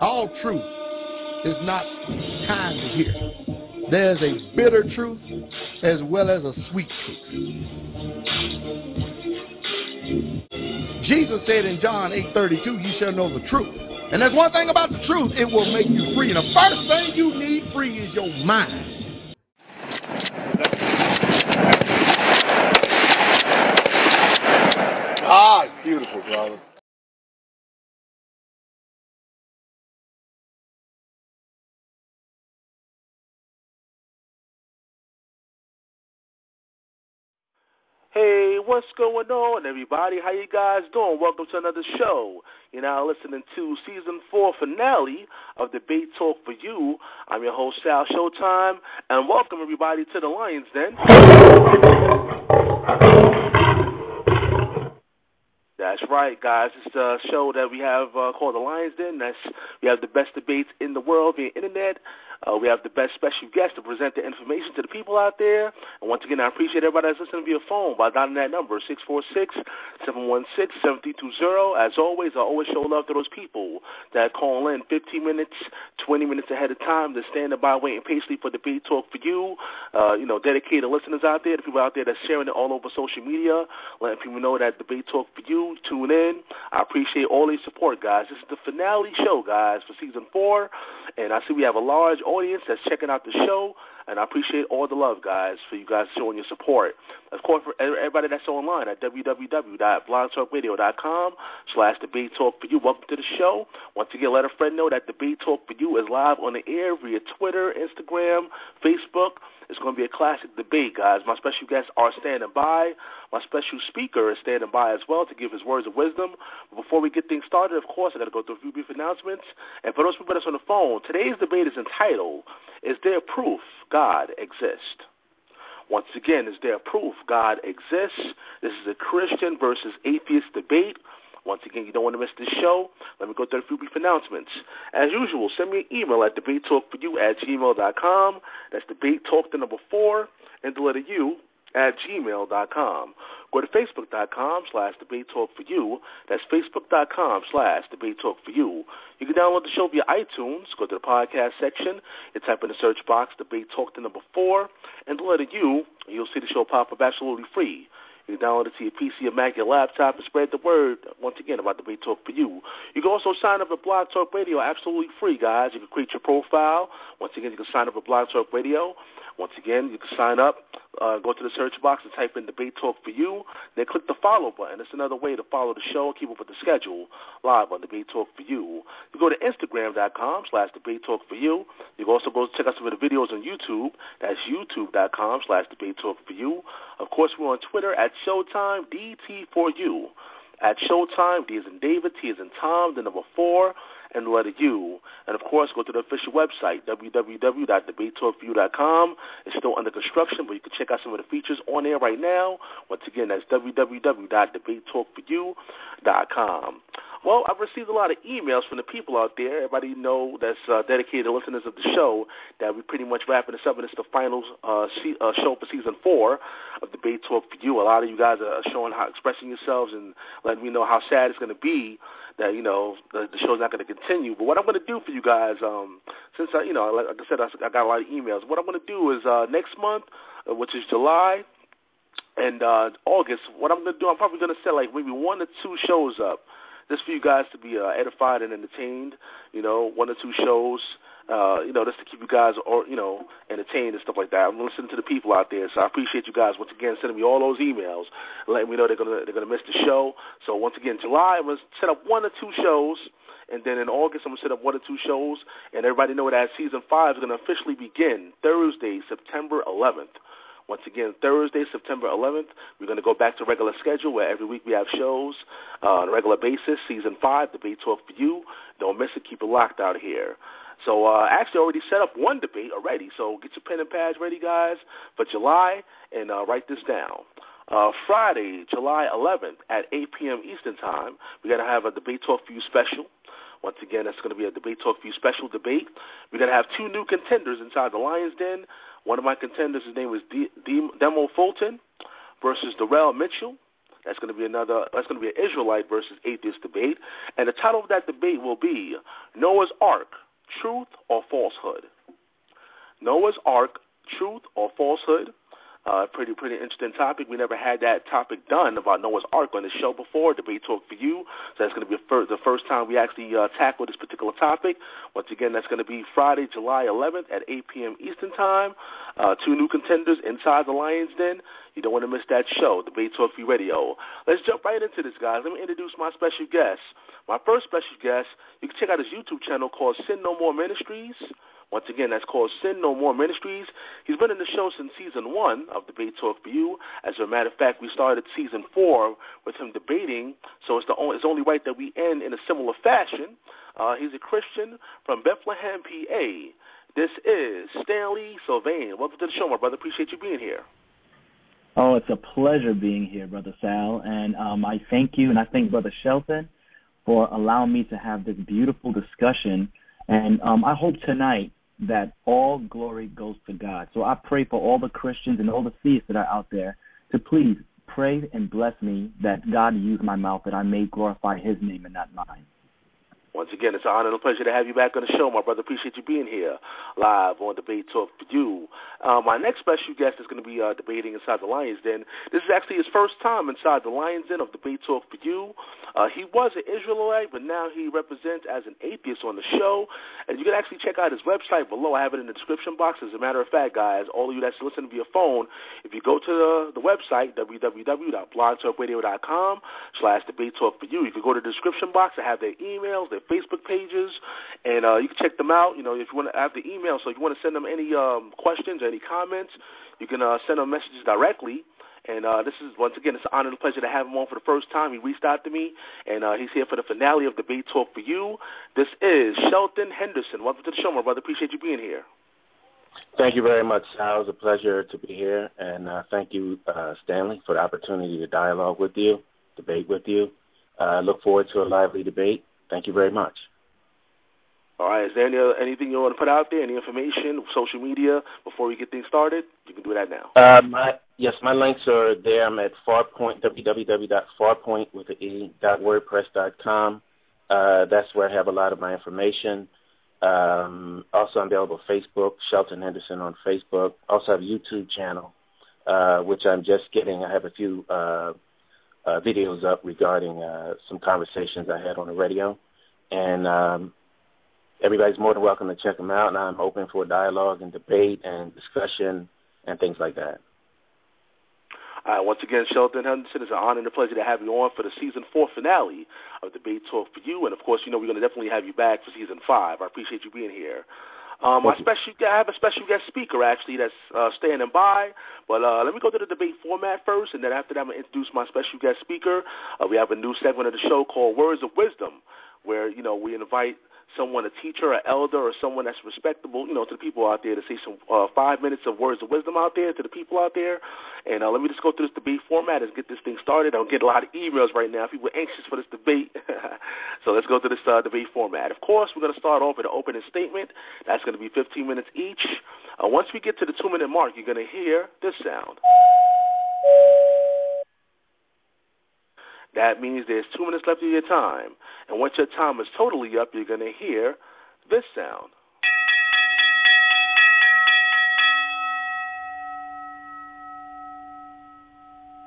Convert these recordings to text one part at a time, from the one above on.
All truth is not kind to hear. There's a bitter truth as well as a sweet truth. Jesus said in John 8:32, you shall know the truth. And there's one thing about the truth, it will make you free. And the first thing you need free is your mind. Ah, it's beautiful, brother. Hey, what's going on, everybody? How you guys doing? Welcome to another show. You're now listening to Season 4 finale of Debate Talk for You. I'm your host, Sal Showtime, and welcome, everybody, to the Lion's Den. That's right, guys. It's a show that we have called The Lion's Den. We have the best debates in the world via internet. We have the best special guests to present the information to the people out there. And once again, I appreciate everybody that's listening via phone by dialing that number, 646-716-7320. As always, I always show love to those people that call in 15 minutes, 20 minutes ahead of time. They're standing by waiting patiently for Debate Talk for You. Dedicated listeners out there, the people out there that's sharing it all over social media, letting people know that Debate Talk for You, tune in. I appreciate all your support, guys. This is the finale show, guys, for Season 4. And I see we have a large audience that's checking out the show, and I appreciate all the love, guys, for you guys showing your support. Of course, for everybody that's online at www.blogtalkradio.com/Debate Talk for You. Welcome to the show. Once again, let a friend know that Debate Talk for You is live on the air via Twitter, Instagram, Facebook. It's going to be a classic debate, guys. My special guests are standing by. My special speaker is standing by as well to give his words of wisdom. But before we get things started, of course, I got to go through a few brief announcements. And for those people that's on the phone, today's debate is entitled, Is There Proof God Exists? Once again, is there proof God exists? This is a Christian versus atheist debate. Once again, you don't want to miss this show. Let me go through a few brief announcements. As usual, send me an email at debatetalkforyou@gmail.com. That's debatetalk, the number 4, and the letter U @gmail.com. Go to facebook.com/debatetalkforyou. That's facebook.com/debatetalkforyou. You can download the show via iTunes. Go to the podcast section. You type in the search box, Debate Talk, the number 4, and the letter U, and you'll see the show pop up absolutely free. You can download it to your PC or Mac, your laptop, and spread the word, once again, about Debate Talk for You. You can also sign up at Blog Talk Radio, absolutely free, guys. You can create your profile. Once again, you can sign up at Blog Talk Radio. Once again, you can sign up, go to the search box and type in Debate Talk for You. Then click the follow button. It's another way to follow the show and keep up with the schedule live on Debate Talk for You. You go to Instagram.com/Debate Talk for You. You can also go check out some of the videos on YouTube. That's YouTube.com/Debate Talk for You. Of course, we're on Twitter at Showtime DT4U. At Showtime, D as in David, T as in Tom, the number 4, and the letter U. And, of course, go to the official website, www.debatetalkforyou.com. It's still under construction, but you can check out some of the features on there right now. Once again, that's www.debatetalkforyou.com. Well, I've received a lot of emails from the people out there. Everybody know that's dedicated listeners of the show that we're pretty much wrapping this up, and it's the final show for Season 4 of Debate Talk for You. A lot of you guys are showing expressing yourselves and letting me know how sad it's going to be that, the show's not going to continue. But what I'm going to do for you guys, since, like I said, I got a lot of emails, what I'm going to do is next month, which is July, and August, what I'm going to do, I'm probably going to set like maybe 1 or 2 shows up, just for you guys to be edified and entertained, 1 or 2 shows, just to keep you guys, entertained and stuff like that. I'm listening to the people out there, so I appreciate you guys once again sending me all those emails and letting me know they're gonna miss the show. So once again, July I'm gonna set up 1 or 2 shows, and then in August I'm gonna set up 1 or 2 shows, and everybody know that Season 5 is gonna officially begin Thursday, September 11th. Once again, Thursday, September 11th, we're going to go back to regular schedule where every week we have shows on a regular basis. Season 5, Debate Talk for You. Don't miss it. Keep it locked out here. So actually already set up 1 debate already. So get your pen and pads ready, guys, for July, and write this down. Friday, July 11th at 8 p.m. Eastern Time, we're going to have a Debate Talk for You special. Once again, that's going to be a Debate Talk for You special debate. We're going to have 2 new contenders inside the Lion's Den. One of my contenders, his name is Demo Fulton versus Darrell Mitchell. That's going to be an Israelite versus atheist debate. And the title of that debate will be Noah's Ark, Truth or Falsehood? Noah's Ark, Truth or Falsehood? Pretty interesting topic. We never had that topic done about Noah's Ark on the show before, Debate Talk for You. So that's going to be the first time we actually tackle this particular topic. Once again, that's going to be Friday, July 11th at 8 p.m. Eastern Time. 2 new contenders inside the Lion's Den. You don't want to miss that show, Debate Talk for You Radio. Let's jump right into this, guys. Let me introduce my special guest. My first special guest, you can check out his YouTube channel called Sin No More Ministries. Once again, that's called Sin No More Ministries. He's been in the show since Season 1 of Debate Talk for You. As a matter of fact, we started Season 4 with him debating, so it's only right that we end in a similar fashion. He's a Christian from Bethlehem, PA. This is Stanley Sylvain. Welcome to the show, my brother. Appreciate you being here. Oh, it's a pleasure being here, Brother Sal, and I thank you, and I thank Brother Shelton for allowing me to have this beautiful discussion, and I hope tonight that all glory goes to God. So I pray for all the Christians and all the theists that are out there to please pray and bless me that God use my mouth that I may glorify his name and not mine. Once again, it's an honor and a pleasure to have you back on the show, my brother. Appreciate you being here live on Debate Talk for You. My next special guest is going to be debating inside the Lion's Den. This is actually his first time inside the Lion's Den of Debate Talk for You. He was an Israelite, but now he represents as an atheist on the show. And you can actually check out his website below. I have it in the description box. As a matter of fact, guys, all of you that's listening via phone, if you go to the website, www.blogtalkradio.com/Debate Talk for You, you can go to the description box. I have their emails, their Facebook pages, and you can check them out. You know, if you want to have the email, so if you want to send them any questions or any comments, you can send them messages directly. And this is, once again, it's an honor and a pleasure to have him on for the first time. He reached out to me, and he's here for the finale of Debate Talk for You. This is Shelton Henderson. Welcome to the show, my brother. Appreciate you being here. Thank you very much, Sal. It was a pleasure to be here, and thank you, Stanley, for the opportunity to dialogue with you, debate with you. Look forward to a lively debate. Thank you very much. All right. Is there anything you want to put out there, any information, social media, before we get things started? You can do that now. My links are there. I'm at Farpoint, www.farpoint.wordpress.com. That's where I have a lot of my information. Also, I'm available on Facebook, Shelton Henderson on Facebook. Also have a YouTube channel, which I'm just getting. I have a few videos up regarding some conversations I had on the radio. And everybody's more than welcome to check them out, and I'm open for dialogue and debate and discussion and things like that. Once again, Shelton Henderson, it's an honor and a pleasure to have you on for the Season 4 finale of Debate Talk for You. And, of course, you know we're going to definitely have you back for Season 5. I appreciate you being here. I have a special guest speaker, actually, that's standing by. But let me go to the debate format first, and then after that I'm going to introduce my special guest speaker. We have a new segment of the show called Words of Wisdom, where, you know, we invite someone, a teacher, an elder, or someone that's respectable, you know, to the people out there to say some 5 minutes of words of wisdom out there to the people out there. And let me just go through this debate format and get this thing started. I'm getting a lot of emails right now. People are anxious for this debate. So let's go through this debate format. Of course, we're going to start off with an opening statement. That's going to be 15 minutes each. Once we get to the 2-minute mark, you're going to hear this sound. That means there's 2 minutes left of your time. And once your time is totally up, you're going to hear this sound.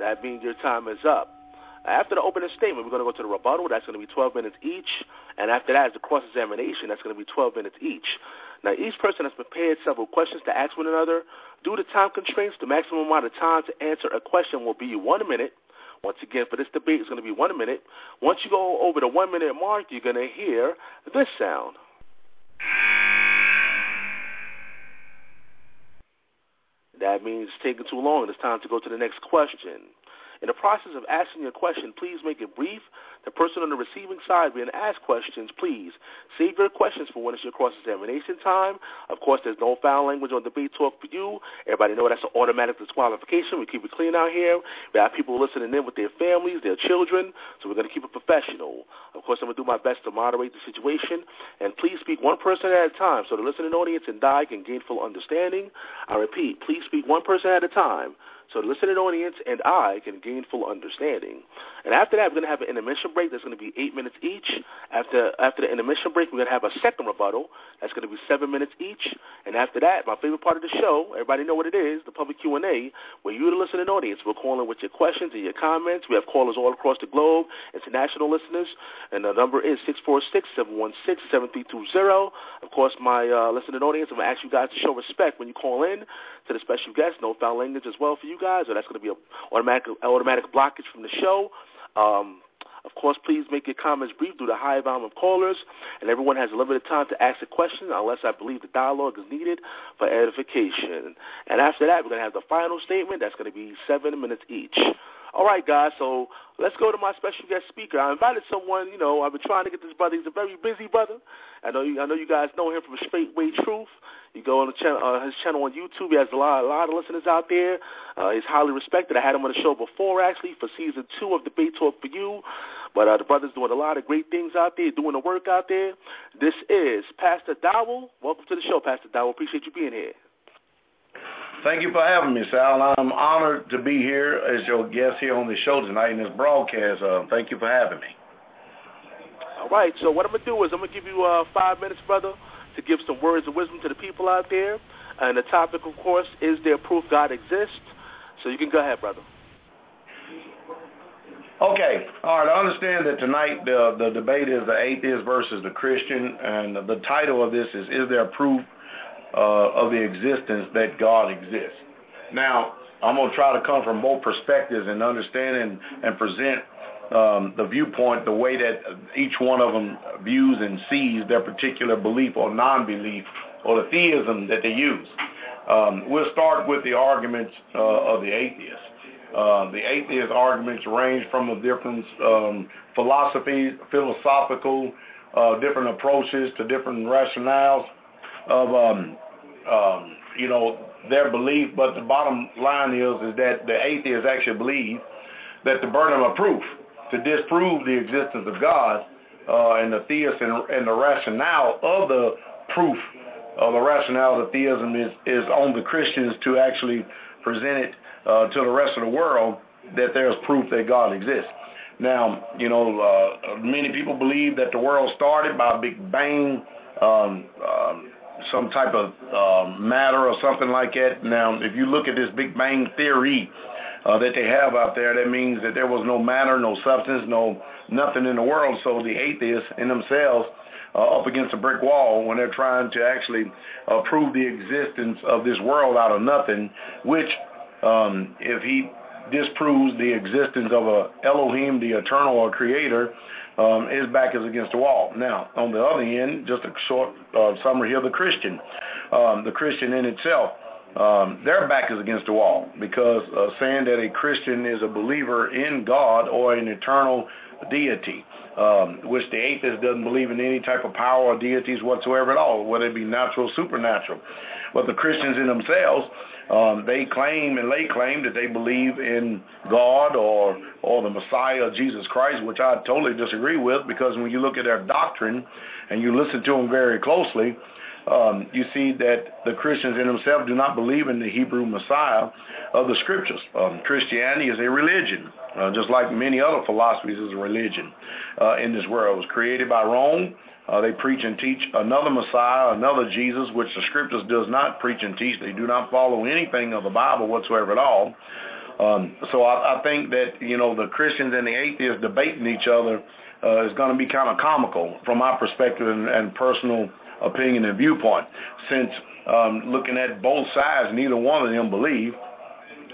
That means your time is up. After the opening statement, we're going to go to the rebuttal. That's going to be 12 minutes each. And after that is the cross-examination. That's going to be 12 minutes each. Now, each person has prepared several questions to ask one another. Due to time constraints, the maximum amount of time to answer a question will be 1 minute. Once again, for this debate, it's going to be 1 minute. Once you go over the 1 minute mark, you're going to hear this sound. That means it's taking too long. It's time to go to the next question. In the process of asking your question, please make it brief. The person on the receiving side being asked questions, please save your questions for when it's your cross-examination time. Of course, there's no foul language on Debate Talk for You. Everybody know that's an automatic disqualification. We keep it clean out here. We have people listening in with their families, their children, so we're going to keep it professional. Of course, I'm going to do my best to moderate the situation. And please speak one person at a time so the listening audience and I can gain full understanding. I repeat, please speak one person at a time so the listening audience and I can gain full understanding. And after that, we're going to have an intermission break that's going to be 8 minutes each. After the intermission break, we're going to have a second rebuttal that's going to be 7 minutes each. And after that, my favorite part of the show, everybody know what it is, the public Q&A, where you, the listening audience, will call in with your questions and your comments. We have callers all across the globe, international listeners, and the number is 646-716-7320. Of course, my listening audience, I'm going to ask you guys to show respect when you call in to the special guest. No foul language as well for you guys, or that's going to be an automatic blockage from the show. Of course, please make your comments brief due to high volume of callers, and everyone has a limited time to ask a question unless I believe the dialogue is needed for edification. And after that, we're going to have the final statement. That's going to be 7 minutes each. All right, guys, so let's go to my special guest speaker. I invited someone, I've been trying to get this brother. He's a very busy brother. I know you guys know him from Straitway Truth. You go on his channel on YouTube. He has a lot of listeners out there. He's highly respected. I had him on the show before, actually, for Season 2 of Debate Talk for You. But the brother's doing a lot of great things out there, doing the work out there. This is Pastor Dowell. Welcome to the show, Pastor Dowell. Appreciate you being here. Thank you for having me, Sal. I'm honored to be here as your guest here on the show tonight in this broadcast. Thank you for having me. All right, so what I'm going to do is I'm going to give you 5 minutes, brother, to give some words of wisdom to the people out there. And the topic, of course, is there proof God exists? So you can go ahead, brother. Okay. All right. I understand that tonight the debate is the atheist versus the Christian, and the title of this is there proof of the existence that God exists? Now, I'm going to try to come from both perspectives and understand and present the viewpoint, the way that each one of them views and sees their particular belief or non-belief or the theism that they use. We'll start with the arguments of the atheist. The atheist arguments range from the different philosophies, philosophical, different approaches to different rationales of their belief, but the bottom line is that the atheists actually believe that the burden of proof to disprove the existence of God and the theist and the rationale of the proof of the rationale of theism is on the Christians to actually present it to the rest of the world that there's proof that God exists. Now, many people believe that the world started by a big bang, some type of matter or something like that. Now, if you look at this Big Bang theory that they have out there, that means that there was no matter, no substance, nothing in the world. So the atheists in themselves up against a brick wall when they're trying to actually prove the existence of this world out of nothing, which if he disproves the existence of a Elohim, the eternal or creator, his back is against the wall. Now, on the other end, just a short summary here, the Christian in itself, their back is against the wall because saying that a Christian is a believer in God or an eternal deity, which the atheist doesn't believe in any type of power or deities whatsoever at all, whether it be natural or supernatural. But the Christians in themselves, they claim and lay claim that they believe in God or the Messiah, Jesus Christ, which I totally disagree with, because when you look at their doctrine and you listen to them very closely, you see that the Christians in themselves do not believe in the Hebrew Messiah of the Scriptures. Christianity is a religion, just like many other philosophies is a religion in this world. It was created by Rome. They preach and teach another Messiah, another Jesus, which the Scriptures does not preach and teach. They do not follow anything of the Bible whatsoever at all. So I think that, the Christians and the atheists debating each other is going to be kind of comical from my perspective and personal opinion and viewpoint, since looking at both sides, neither one of them believe.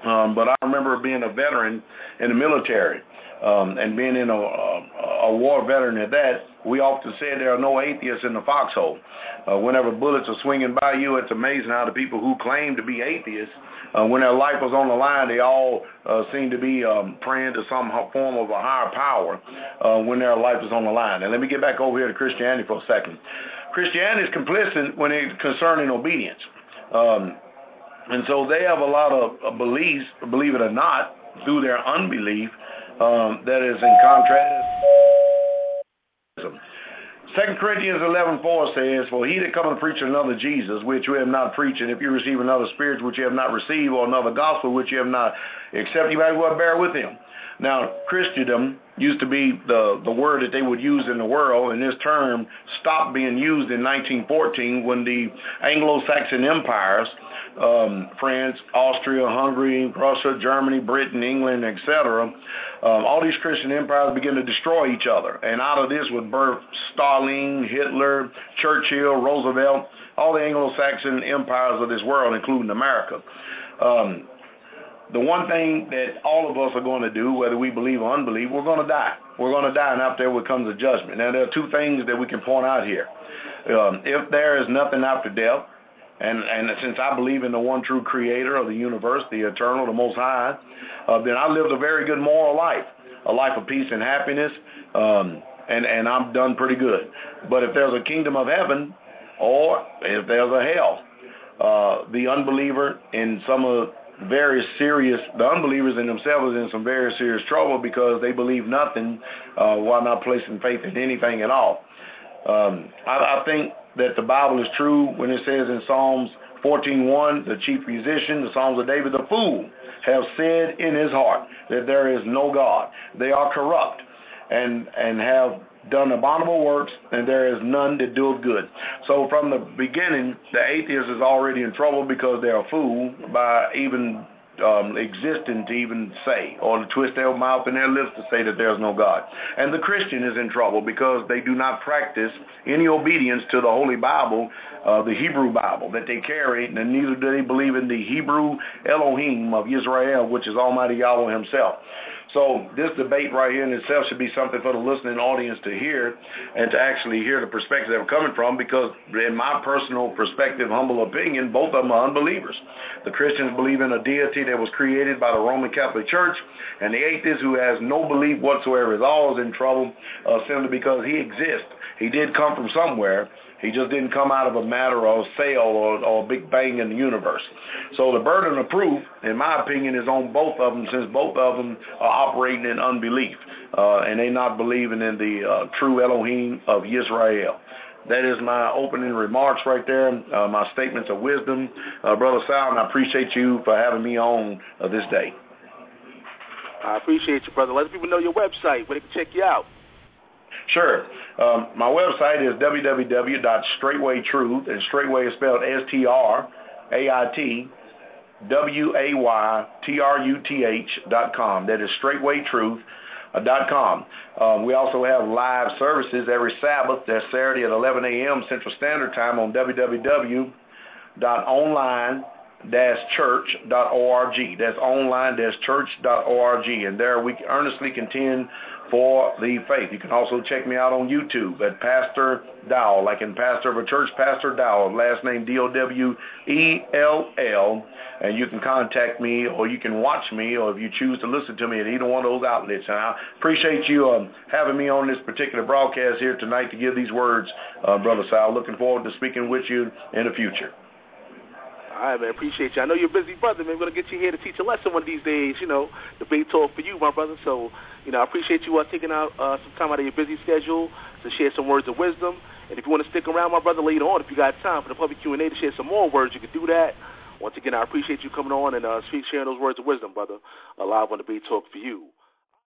But I remember being a veteran in the military and being in a war veteran at that. We often said there are no atheists in the foxhole. Whenever bullets are swinging by you, it's amazing how the people who claim to be atheists, when their life was on the line, they all seem to be praying to some form of a higher power when their life is on the line. And let me get back over here to Christianity for a second. Christianity is complicit when it's concerning obedience. And so they have a lot of beliefs, believe it or not, through their unbelief that is in contrast. 2 Corinthians 11:4 says, "For he that cometh preach another Jesus, which you have not preached, and if you receive another spirit which you have not received, or another gospel which you have not accepted, you might as well bear with him." Now, Christendom used to be the word that they would use in the world, and this term stopped being used in 1914 when the Anglo-Saxon empires, France, Austria, Hungary, Russia, Germany, Britain, England, etc., all these Christian empires began to destroy each other. And out of this would birth Stalin, Hitler, Churchill, Roosevelt, all the Anglo-Saxon empires of this world, including America. The one thing that all of us are going to do, whether we believe or unbelieve, we're going to die. We're going to die, and after there comes a judgment. Now, there are two things that we can point out here. If there is nothing after death, and since I believe in the one true creator of the universe, the eternal, the most high, then I lived a very good moral life, a life of peace and happiness, and I'm done pretty good. But if there's a kingdom of heaven, or if there's a hell, the unbeliever in some of the unbelievers in themselves are in some very serious trouble because they believe nothing while not placing faith in anything at all. I think that the Bible is true when it says in Psalms 14:1, the chief musician, the Psalms of David, the fool, have said in his heart that there is no God. They are corrupt and have done abominable works, and there is none that doeth good. So from the beginning, the atheist is already in trouble because they're a fool by even existing to even say, or to twist their mouth and their lips to say that there's no God. And the Christian is in trouble because they do not practice any obedience to the Holy Bible, the Hebrew Bible that they carry, and neither do they believe in the Hebrew Elohim of Israel, which is Almighty Yahweh himself. So this debate right here in itself should be something for the listening audience to hear and to actually hear the perspective they're coming from, because in my personal perspective, humble opinion, both of them are unbelievers. The Christians believe in a deity that was created by the Roman Catholic Church, and the atheist, who has no belief whatsoever, is always in trouble simply because he exists. He did come from somewhere. He just didn't come out of a matter of sale or a big bang in the universe. So the burden of proof, in my opinion, is on both of them, since both of them are operating in unbelief, and they're not believing in the true Elohim of Israel. That is my opening remarks right there, my statements of wisdom. Brother Sal, and I appreciate you for having me on this day. I appreciate you, brother. Let people know your website, where they can check you out. Sure. My website is www.straitwaytruth, and Straitway is spelled StraightWayTruth.com. That is StraitwayTruth.com. We also have live services every Sabbath. That's Saturday at 11 a.m. Central Standard Time on www.online-church.org. That's online-church.org. And there we earnestly contend for the faith. You can also check me out on YouTube at Pastor Dowell, like in pastor of a church, Pastor Dowell, last name Dowell, and you can contact me, or you can watch me, or if you choose to listen to me at either one of those outlets. And I appreciate you having me on this particular broadcast here tonight to give these words, Brother Sal. Looking forward to speaking with you in the future. All right, man, appreciate you. I know you're a busy brother, man. We're going to get you here to teach a lesson one of these days, debate talk for you, my brother. So, I appreciate you taking out some time out of your busy schedule to share some words of wisdom. And if you want to stick around, my brother, later on, if you got time for the public Q&A to share some more words, you can do that. Once again, I appreciate you coming on and sharing those words of wisdom, brother, live on Debate Talk for you.